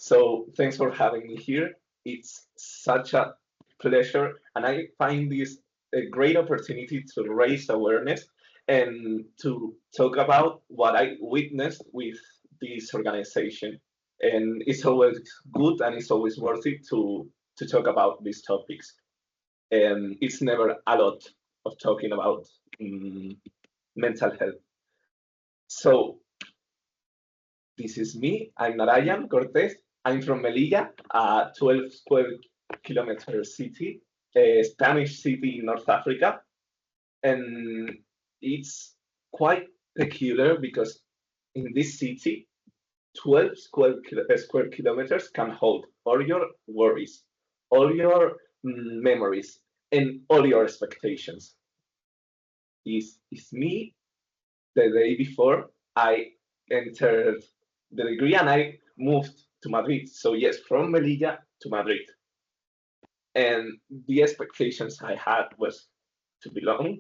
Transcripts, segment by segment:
So thanks for having me here. It's such a pleasure, and I find this a great opportunity to raise awareness and to talk about what I witnessed with this organization. And it's always good and it's always worth it to talk about these topics. And it's never a lot of talking about mental health. So this is me. I'm Narayan Corte. I'm from Melilla, a 12 square kilometer city, a Spanish city in North Africa. And it's quite peculiar because in this city, 12 square kilometers can hold all your worries, all your memories, and all your expectations. It's me the day before I entered the degree and I moved to Madrid. So yes, from Melilla to Madrid. And the expectations I had was to belong,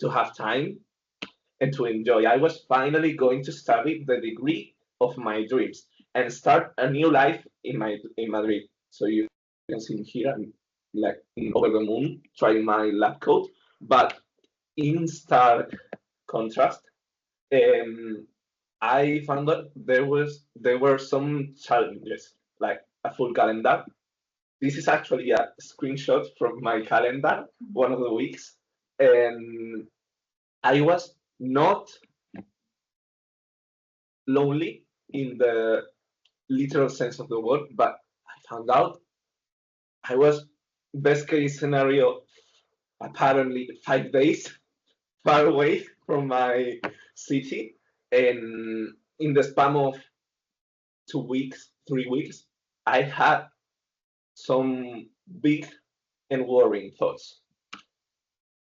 to have time, and to enjoy. I was finally going to study the degree of my dreams and start a new life in Madrid. So you can see here, I'm like over the moon trying my lab coat, but in stark contrast, I found that there were some challenges, like a full calendar. This is actually a screenshot from my calendar, one of the weeks, and I was not lonely in the literal sense of the word, but I found out I was best case scenario apparently 5 days far away from my city, and in the span of 2 weeks, 3 weeks, I had some big and worrying thoughts.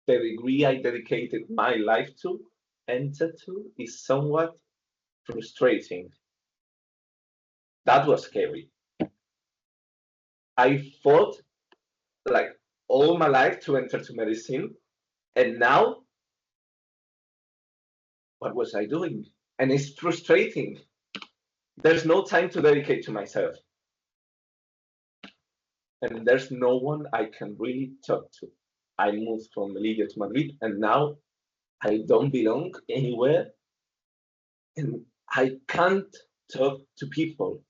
The degree I dedicated my life to enter to is somewhat frustrating. That was scary. I fought like all my life to enter to medicine, and now what was I doing? And it's frustrating. There's no time to dedicate to myself. And there's no one I can really talk to. I moved from Melilla to Madrid, and now I don't belong anywhere, and I can't talk to people.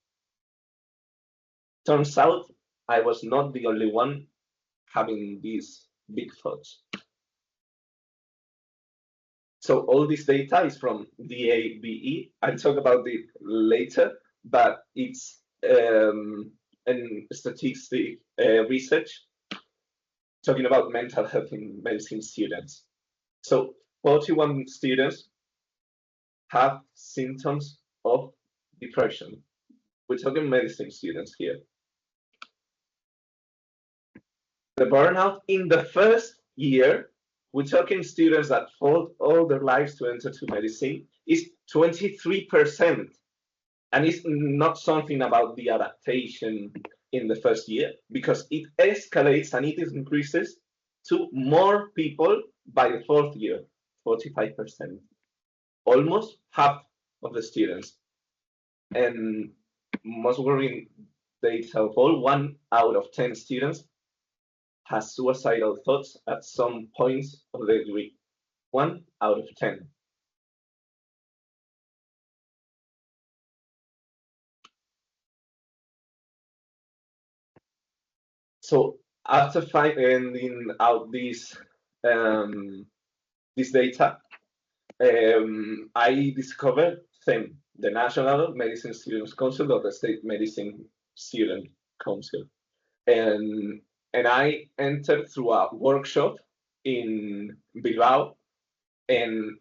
Turns out I was not the only one having these big thoughts. So all this data is from DABE. I'll talk about it later, but it's an statistic research talking about mental health in medicine students. So 41 students have symptoms of depression. We're talking medicine students here. The burnout in the first year, we're talking students that fought all their lives to enter to medicine, is 23%. And it's not something about the adaptation in the first year, because it escalates and it increases to more people by the fourth year, 45%. Almost half of the students. And most worrying data of all, 1 out of 10 students has suicidal thoughts at some points of the degree. 1 out of 10. So after finding out this data, I discovered SEM, the National Medicine Students Council of the State Medicine Student Council, and I entered through a workshop in Bilbao, and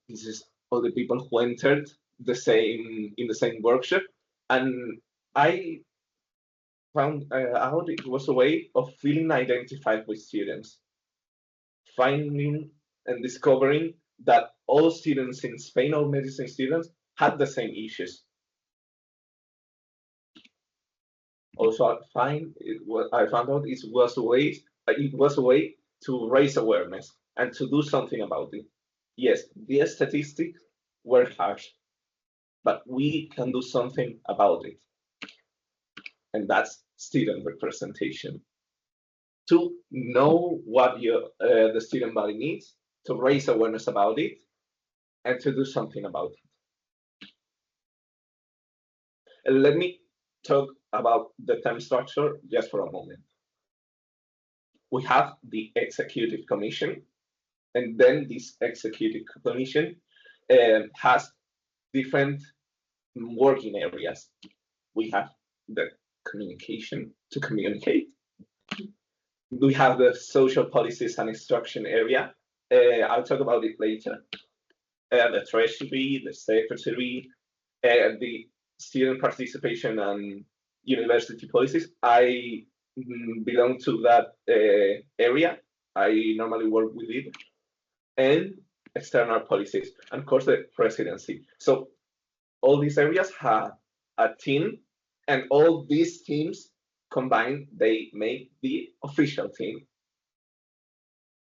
this is all the people who entered in the same workshop, and I found out it was a way of feeling identified with students, finding and discovering that all students in Spain, all medicine students, had the same issues. Also, I found out it was a way to raise awareness and to do something about it. Yes, the statistics were harsh, but we can do something about it. and that's student representation. To know what the student body needs, to raise awareness about it, and to do something about it. And let me talk about the term structure just for a moment. We have the executive commission, and then this executive commission has different working areas. We have the communication to communicate. We have the social policies and instruction area. I'll talk about it later. The treasury, the secretary, the student participation and university policies. I belong to that area. I normally work with it. And external policies, and of course the presidency. So all these areas have a team, and all these teams combined, they make the official team.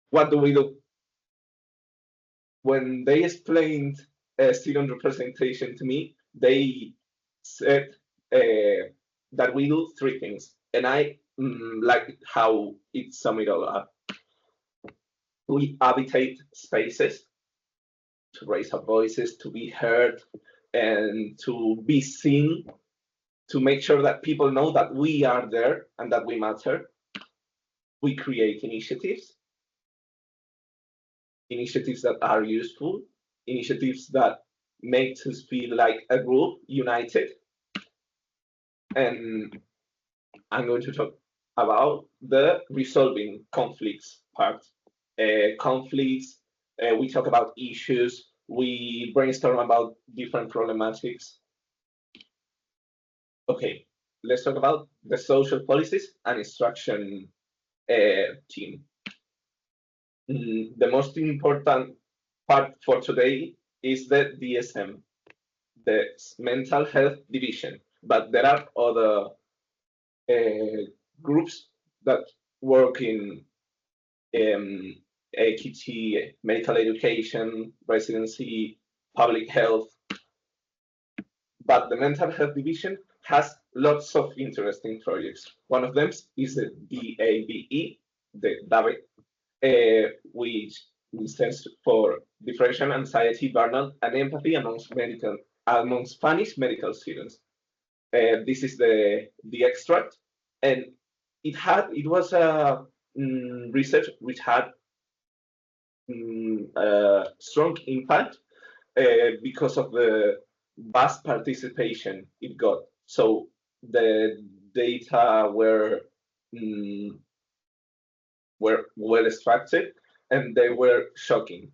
What do we do? When they explained student representation to me, they said that we do three things, and I like how it summed it all up. We habitate spaces to raise our voices, to be heard, and to be seen, to make sure that people know that we are there and that we matter. We create initiatives that are useful, initiatives that make us feel like a group united. And I'm going to talk about the resolving conflicts part. Conflicts, we talk about issues, we brainstorm about different problematics. Okay, let's talk about the social policies and instruction team. The most important part for today is the DSM, the mental health division, but there are other groups that work in AQT, medical education, residency, public health. But the mental health division has lots of interesting projects. One of them is the DABE, the DABE, which stands for Depression, Anxiety, Burnout, and Empathy among Spanish medical students. This is the extract, and it was a research which had strong impact because of the vast participation it got. So the data were well structured and they were shocking.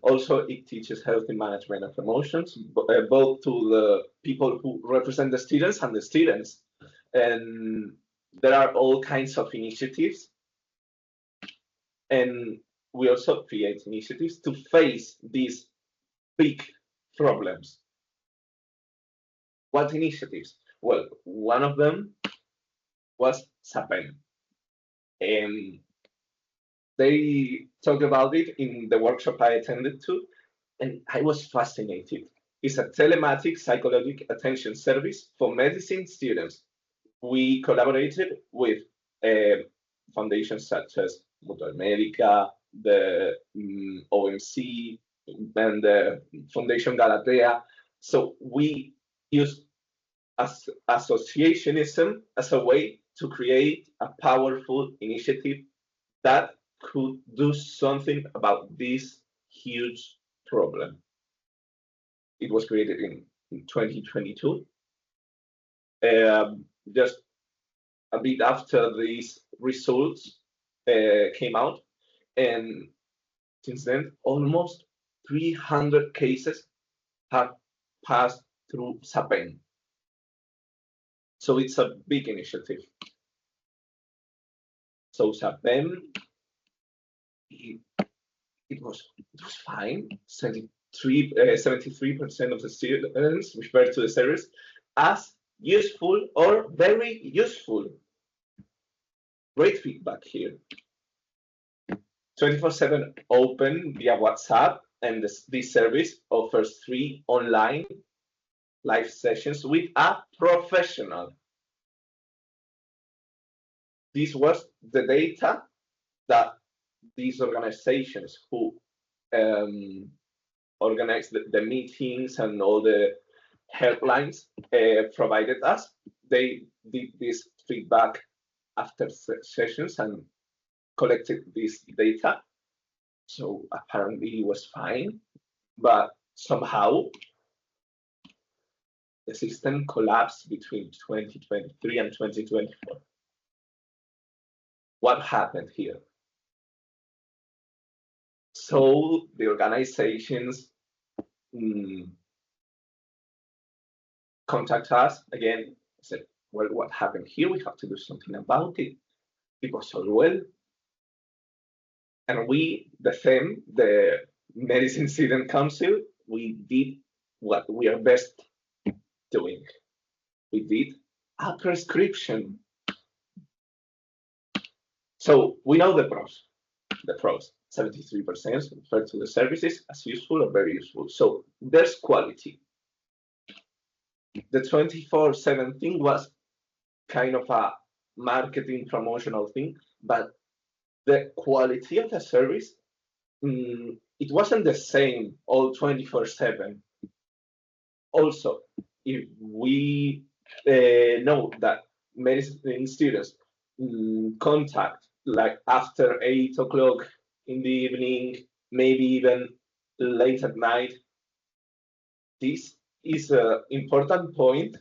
Also, it teaches healthy management of emotions, both to the people who represent the students and the students. And there are all kinds of initiatives. And we also create initiatives to face these big problems. What initiatives? Well, one of them was SAPEN. They talked about it in the workshop I attended to, and I was fascinated. It's a telematic psychological attention service for medicine students. We collaborated with foundations such as Mutual Medica, the OMC, and the Foundation Galatea. So we used associationism as a way to create a powerful initiative that could do something about this huge problem. It was created in 2022. Just a bit after these results came out, and since then, almost 300 cases have passed through SAPEN. So it's a big initiative. So SAPEN, it was fine. 73% of the students referred to the service as useful or very useful. Great feedback here. 24/7 open via WhatsApp, and this service offers free online live sessions with a professional. This was the data that these organizations who organized the meetings and all the helplines provided us. They did this feedback after sessions and collected this data. So apparently it was fine, but somehow the system collapsed between 2023 and 2024. What happened here? So the organizations contact us again, said, well, what happened here? We have to do something about it. It was all well. And we, the FEM, the Medicine Student Council, we did what we are best doing. We did a prescription. So we know the pros. The pros, 73% refer to the services as useful or very useful. So there's quality. The 24/7 thing was kind of a marketing promotional thing, but the quality of the service, it wasn't the same all 24/7. Also, if we know that medicine students contact like after 8 o'clock in the evening, maybe even late at night, this is an important point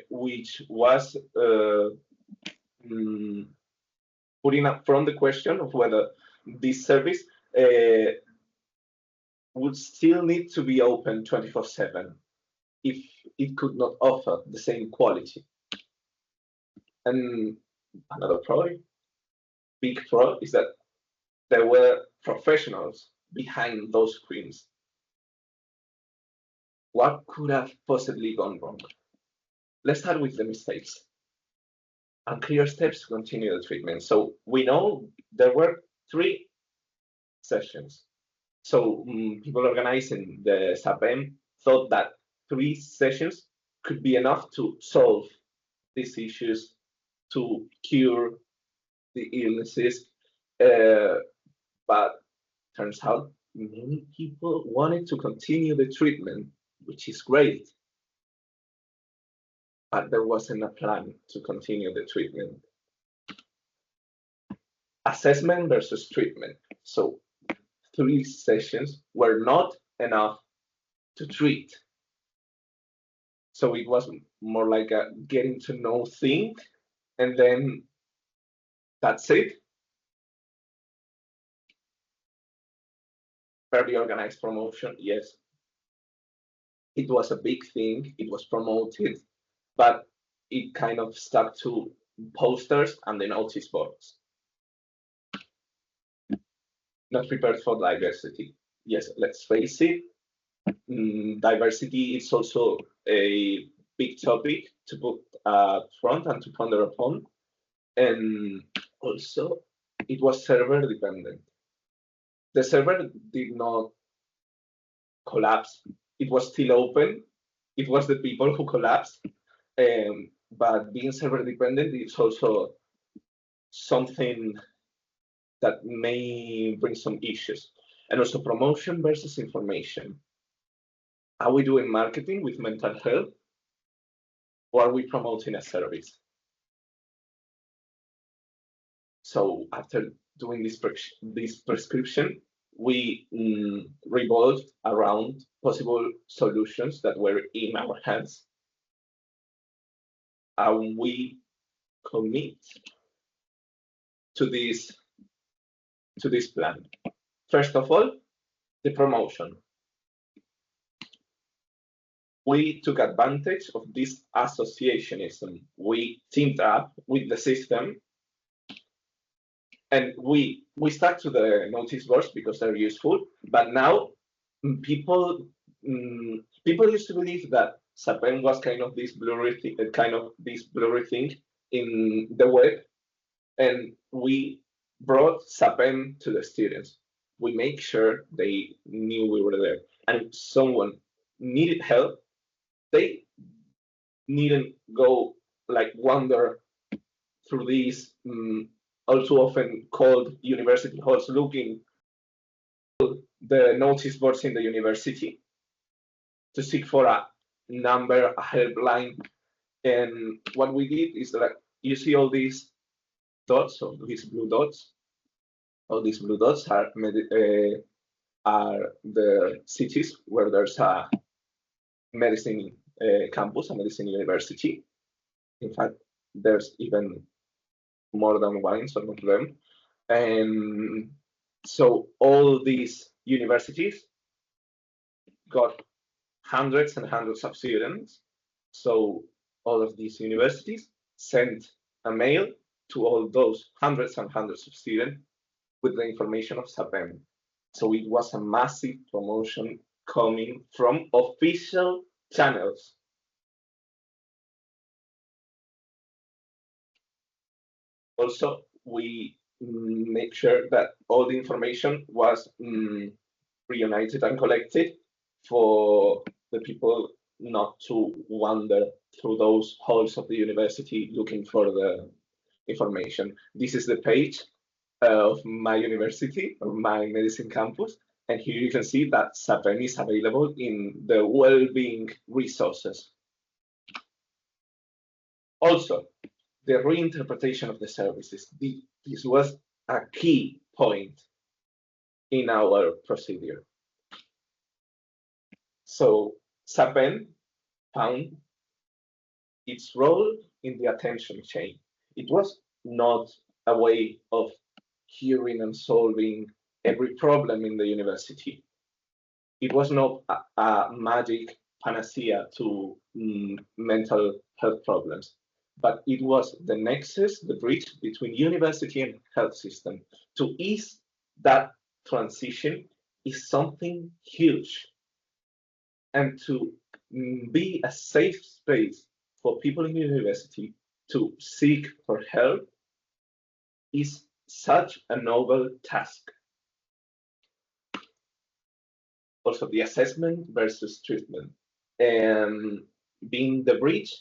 which was putting up from the question of whether this service would still need to be open 24/7 if it could not offer the same quality. And another big pro, is that there were professionals behind those screens. What could have possibly gone wrong? Let's start with the mistakes. Unclear steps to continue the treatment. So we know there were 3 sessions. So people organizing the SAPEM thought that 3 sessions could be enough to solve these issues, to cure the illnesses. But turns out many people wanted to continue the treatment, which is great. But there wasn't a plan to continue the treatment. Assessment versus treatment. So 3 sessions were not enough to treat. So it was more like a getting to know thing, and then that's it. Very organized promotion, yes. It was a big thing, it was promoted, but it kind of stuck to posters and the notice boards. Not prepared for diversity. Yes, let's face it, diversity is also a big topic to put front and to ponder upon. And also, it was server dependent. The server did not collapse. It was still open. It was the people who collapsed. But being server dependent is also something that may bring some issues. And also promotion versus information. Are we doing marketing with mental health, or are we promoting a service? So after doing this prescription, we revolved around possible solutions that were in our hands. And we commit to this plan. First of all, the promotion. We took advantage of this associationism. We teamed up with the system, and we stuck to the notice boards because they're useful. But now people used to believe that SAPEM was kind of this blurry thing in the web, and we brought SAPEM to the students. We make sure they knew we were there, and if someone needed help, They needn't go like wander through these also often called university halls looking the notice boards in the university to seek for a number, a helpline. And what we did is that you see all these dots, or these blue dots. All these blue dots are the cities where there's a medicine campus, a medicine university. In fact, there's even more than one, some of them. And so all these universities got hundreds and hundreds of students. So all of these universities sent a mail to all those hundreds and hundreds of students with the information of SAPEM. So it was a massive promotion coming from official channels. Also, we make sure that all the information was reunited and collected for the people not to wander through those halls of the university looking for the information. This is the page of my university, or my medicine campus, and here you can see that SAPEM is available in the well-being resources. Also, the reinterpretation of the services. This was a key point in our procedure. So SAPEM found its role in the attention chain. It was not a way of curing and solving every problem in the university. It was not a magic panacea to mental health problems, but it was the nexus, the bridge between university and health system. To ease that transition is something huge. And to be a safe space for people in university to seek for help is such a noble task. Also, the assessment versus treatment. Being the bridge,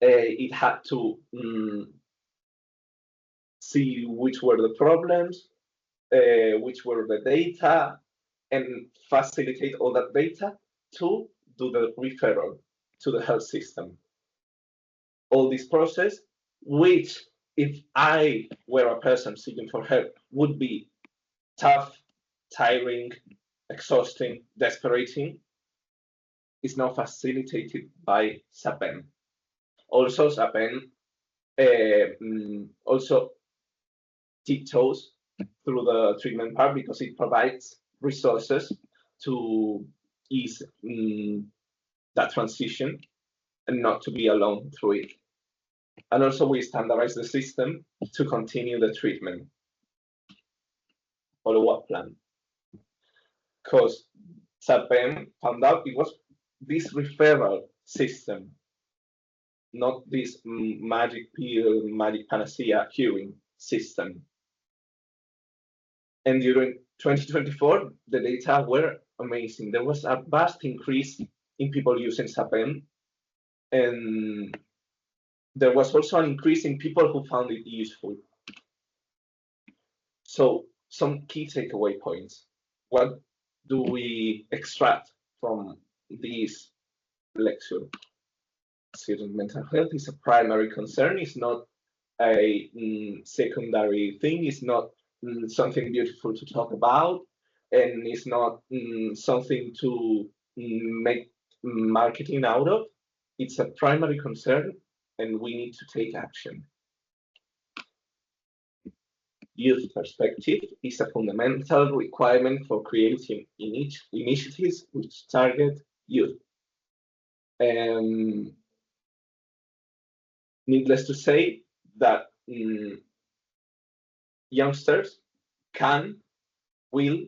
it had to see which were the problems, which were the data, and facilitate all that data to do the referral to the health system. All this process, which if I were a person seeking for help, would be tough, tiring, exhausting, desperating, is now facilitated by SAPEM. Also, SAPEM also tiptoes through the treatment part because it provides resources to ease that transition and not to be alone through it. And also we standardize the system to continue the treatment follow-up plan. Because SAPEM found out it was this referral system, not this magic pill, magic panacea curing system. And during 2024, the data were amazing. There was a vast increase in people using SAPEM, and there was also an increase in people who found it useful. So some key takeaway points. What do we extract from this lecture? Student mental health is a primary concern. It's not a secondary thing. It's not something beautiful to talk about, and it's not something to make marketing out of. It's a primary concern, and we need to take action. Youth perspective is a fundamental requirement for creating initiatives which target youth. Needless to say that youngsters can, will,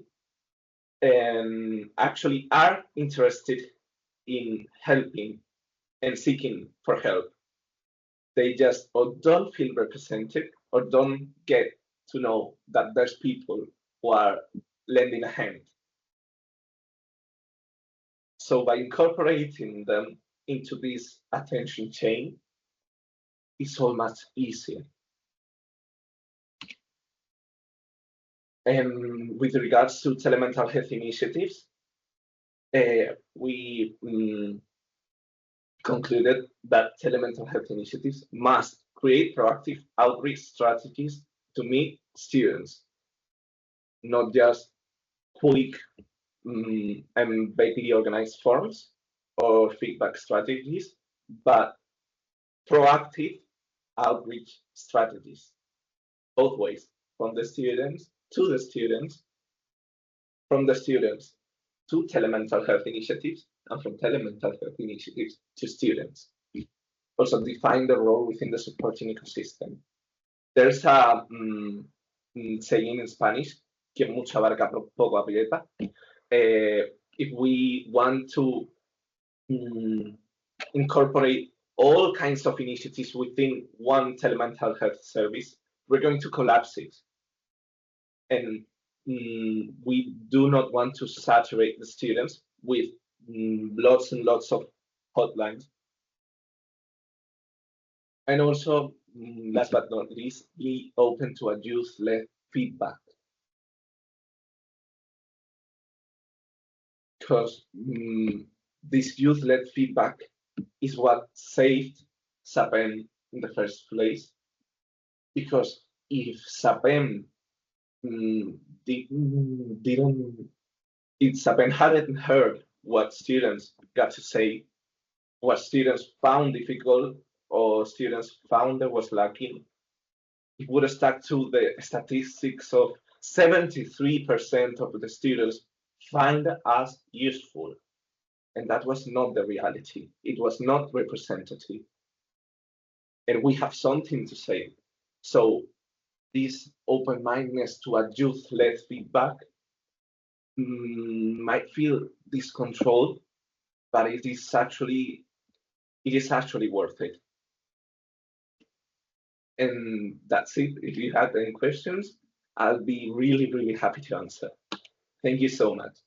and actually are interested in helping and seeking for help. They just or don't feel represented or don't get to know that there's people who are lending a hand. So by incorporating them into this attention chain is so much easier. And with regards to telemental health initiatives, we concluded that telemental health initiatives must create proactive outreach strategies to meet students, not just quick and vaguely organized forms or feedback strategies, but proactive outreach strategies, both ways, from the students to the students, from the students to telemental health initiatives, and from telemental health initiatives to students. Also define the role within the supporting ecosystem. There's a saying in Spanish, que mucho abarca poco aprieta. If we want to incorporate all kinds of initiatives within one telemental health service, we're going to collapse it. And we do not want to saturate the students with lots and lots of hotlines. And also, last but not least, be open to a youth-led feedback. Because this youth-led feedback is what saved SAPEM in the first place. Because if SAPEM if SAPEM hadn't heard what students got to say, what students found difficult, or students found that was lacking, it would have stuck to the statistics of 73% of the students find us useful. And that was not the reality. It was not representative. And we have something to say. So this open-mindedness to a youth-led feedback might feel discontrolled, but it is actually worth it. And that's it. If you have any questions, I'll be really, really happy to answer. Thank you so much.